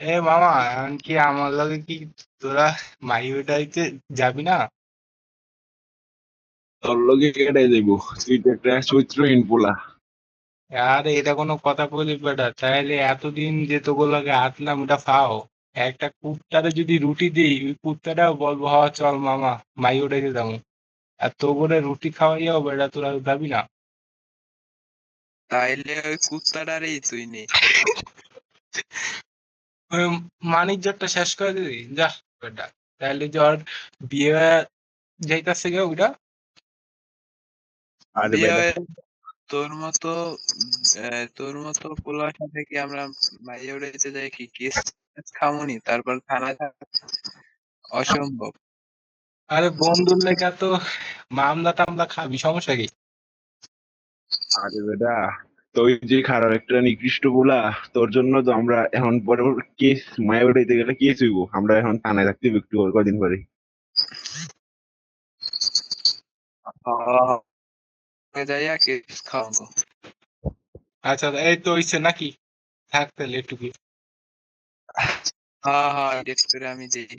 এ মামা, এখন কি আমার লগে কি তোরা মাই উঠাইতে যাবি না? তোর লগে কেটে যাইবো, তুই তো একটা চরিত্রহীন পোলা। আরে এটা কোনো কথা বলি বেটা? তাইলে এতদিন যে তোগুলোকে আটলাম ওটা ফাও। একটা কুত্তারে যদি রুটি দিই, ওই কুত্তাটাও বলবো হ চল মামা মাই উঠাইতে যাবো। আর তো করে রুটি খাওয়াইয়াও বেটা তোরা যাবি না। তাইলে ওই কুত্তাটারই তুই নে। ওই মানিজ্জতটা শেষ করে দিবি যা বেটা। তাইলে জ্বর বিয়ে যাইতাছে গে ওইটা। আরে বিয়ে বেটা, হয়ে তোর মতো তোর মতো পোলার সাথে কি আমরা মাইয়া উড়াইতে যাই কি কেস খামুনি তারপর খানা অসম্ভব। আরে বন্ধুর লেখা তো মামলা টামলা খাবি, সমস্যা কি? আরে বেটা, তুই যে খারাপ একটা নিকৃষ্ট পোলা। তোর জন্য তো আমরা এখন পরে কেস, মায়া উঠাইতে গেলে কেস হইব। আমরা এখন থানায় থাকতে হইব একটু কদিন পরে। যাইয়া কেস খাওয়াবো। আচ্ছা এই তো হইছে নাকি? থাক তাহলে একটু কি। হ্যাঁ হ্যাঁ, ডেট করে আমি দিই।